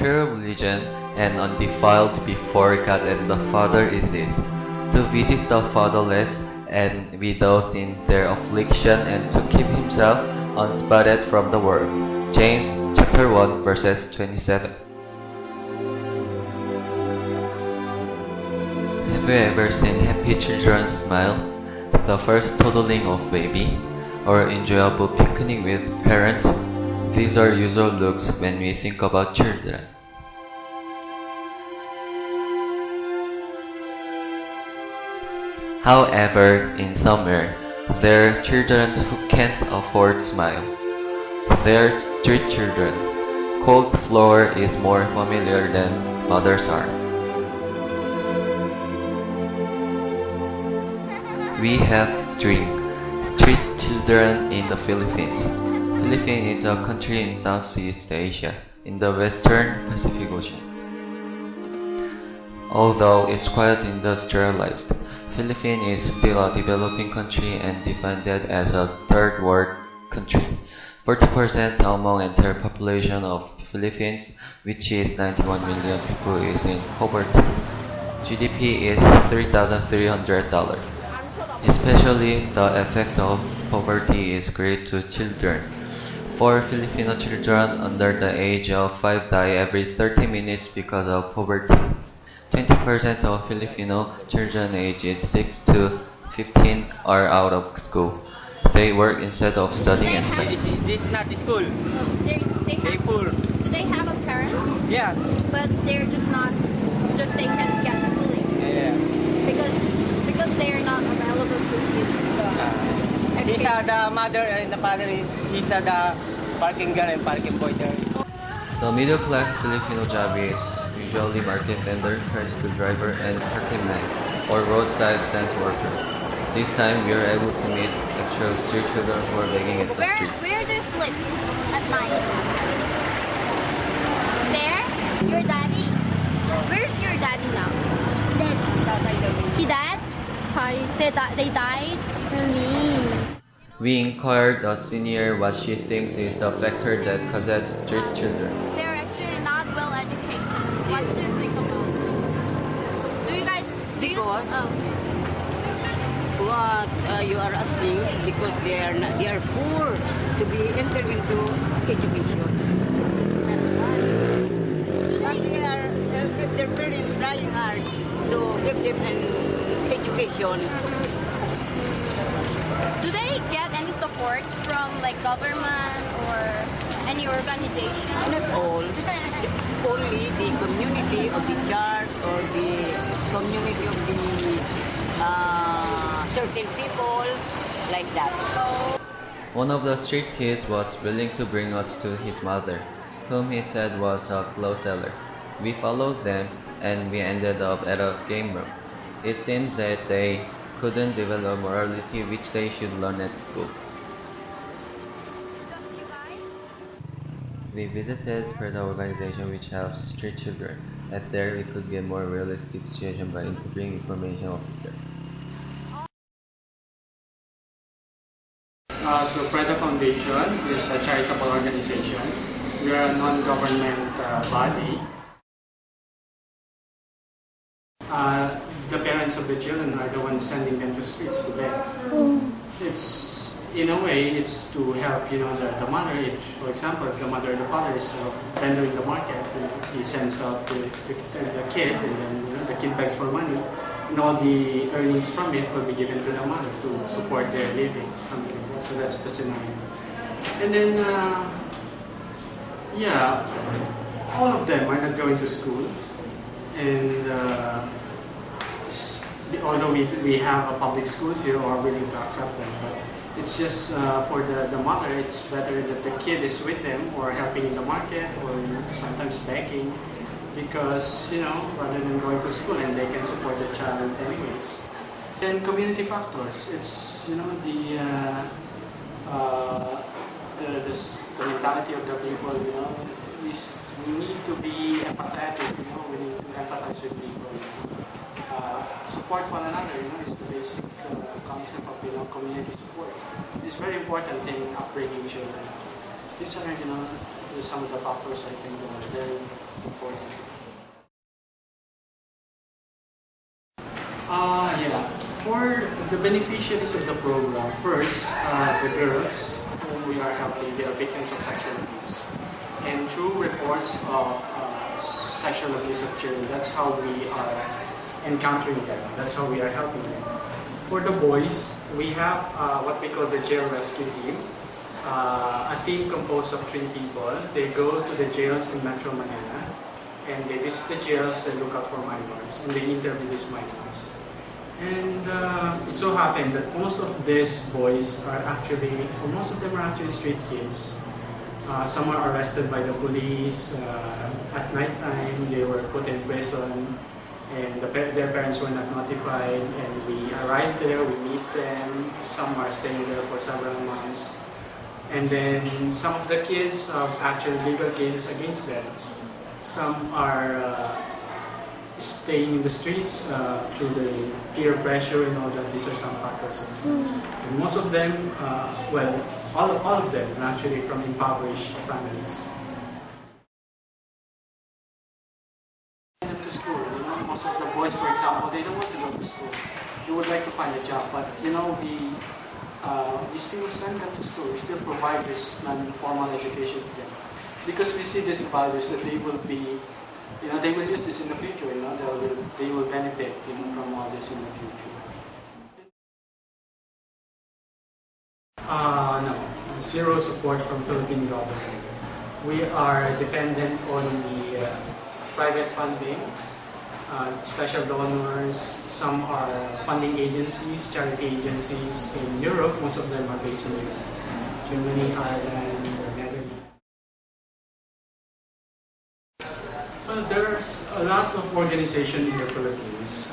pure religion and undefiled before God and the Father is this, to visit the fatherless and widows in their affliction and to keep himself unspotted from the world. James chapter 1 verses 27. Have you ever seen happy children smile, the first toddling of baby, or enjoyable picnic with parents? These are usual looks when we think about children. However, in summer, there are children who can't afford smile. They are street children. Cold floor is more familiar than mothers are. We have dream street children in the Philippines. Philippines is a country in Southeast Asia, in the Western Pacific Ocean. Although it's quite industrialized, Philippines is still a developing country and defined as a third world country. 40% among entire population of Philippines, which is 91 million people, is in poverty. GDP is $3,300. Especially the effect of poverty is great to children. 4 Filipino children under the age of 5 die every 30 minutes because of poverty. 20% of Filipino children aged 6 to 15 are out of school. They work instead of studying and playing. This is not the school. They poor. Do they have a parent? Yeah. But they're just not, just they can't get schooling. Yeah. Because they're not available to give the These education. are the mother and the father. These are the parking girl and parking boy there. The middle class Filipino job is usually market vendor, tricycle driver, and parking man, or roadside stand worker. This time we are able to meet actual street children who are begging at the street. Where do you sleep at night? There? Your daddy? Where's your daddy now? He died? They died? Really? We inquired a senior what she thinks is a factor that causes street children. They're actually not well educated. What do you think about it? Do you guys... Because Oh. what you are asking, because they are poor to be entered into education. But their parents trying hard to give them an education. Do they get any support from like government or any organization? Not all. Only the community of the church or the community of the certain people like that. One of the street kids was willing to bring us to his mother, whom he said was a clothes seller. We followed them and we ended up at a game room. It seems that they couldn't develop morality which they should learn at school. We visited Preda organization which helps street children. At there we could get more realistic situation by interviewing information officer. So Preda Foundation is a charitable organization. We are a non-government body. The parents of the children are the ones sending them to streets to beg. It's, in a way, it's to help, the mother. If, for example, if the mother or the father is vendor in the market, he sends out the kid, and then the kid begs for money, and all the earnings from it will be given to the mother to support their living, something like that. So that's the scenario. And then, all of them are not going to school, and although we have a public schools here, are willing to accept them, but it's just for the mother, it's better that the kid is with them or helping in the market or sometimes begging, because rather than going to school, and they can support the child anyways. And community factors, it's the mentality of the people. We need to be empathetic. We need to empathize with people. Support one another, is the basic concept of community support. It's very important in upbringing children. These are some of the factors I think that are very The beneficiaries of the program, first, the girls whom we are helping, they are victims of sexual abuse. And through reports of sexual abuse of children, that's how we are encountering them. That's how we are helping them. For the boys, we have what we call the jail rescue team. A team composed of 3 people. They go to the jails in Metro Manila and they visit the jails and look out for minors and they interview these minors. And it so happened that most of these boys are actually, or most of them are actually street kids. Some are arrested by the police. At night time, they were put in prison and their parents were not notified, and we arrived there, we meet them. Some are staying there for several months. And then some of the kids have actually legal cases against them. Some are staying in the streets through the peer pressure and all that. These are some factors also. And most of them, well, all of them are actually from impoverished families. Send them to school. You know, most of the boys, for example, they don't want to go to school. They would like to find a job, but you know, we still send them to school. We still provide this non-formal education to them because we see these values that they will be, you know, they will use this in the future. You know, they will benefit, you know, from all this in the future. No, zero support from Philippine government. We are dependent on the private funding, special donors. Some are funding agencies, charity agencies in Europe. Most of them are based in Europe. Germany, Ireland, Netherlands. Well, there's a lot of organizations in the Philippines.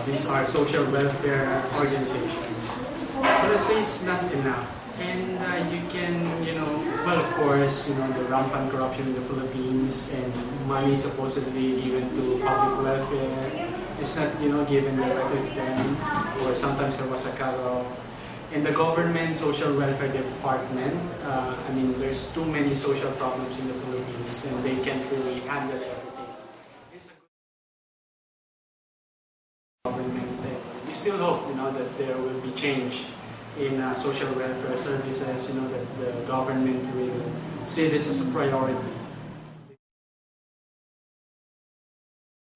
These are social welfare organizations. But I say it's not enough. And you can, you know, well, of course, you know, the rampant corruption in the Philippines and money supposedly given to public welfare is not, you know, given directly to them, or sometimes there was a cut-off. In the government social welfare department, I mean, there's too many social problems in the Philippines and they can't really handle everything. It's a good government. We still hope, you know, that there will be change in social welfare services, you know, that the government will see this as a priority.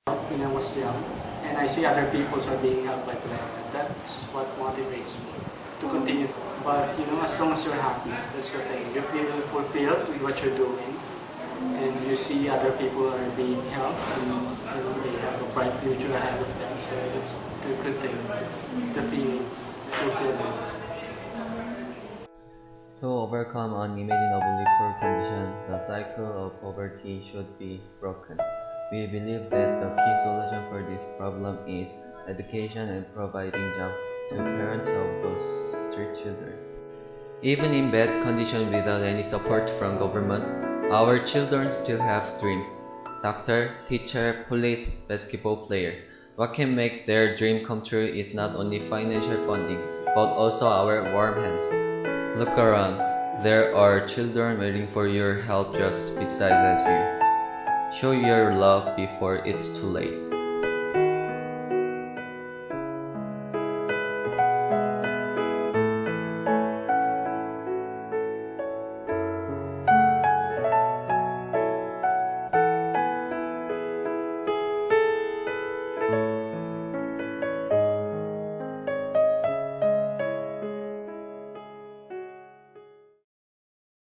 When I was young, and I see other people are being helped like that, that's what motivates me to continue. But, you know, as long as you're happy, that's the thing. You feel fulfilled with what you're doing, and you see other people are being helped, and you know, they have a bright future ahead of them, so that's a good thing, the feeling, fulfillment. To overcome unimaginably poor condition, the cycle of poverty should be broken. We believe that the key solution for this problem is education and providing jobs to parents of those street children. Even in bad condition without any support from government, our children still have dreams. Doctor, teacher, police, basketball player. What can make their dream come true is not only financial funding, but also our warm hands. Look around. There are children waiting for your help just beside you. Show your love before it's too late.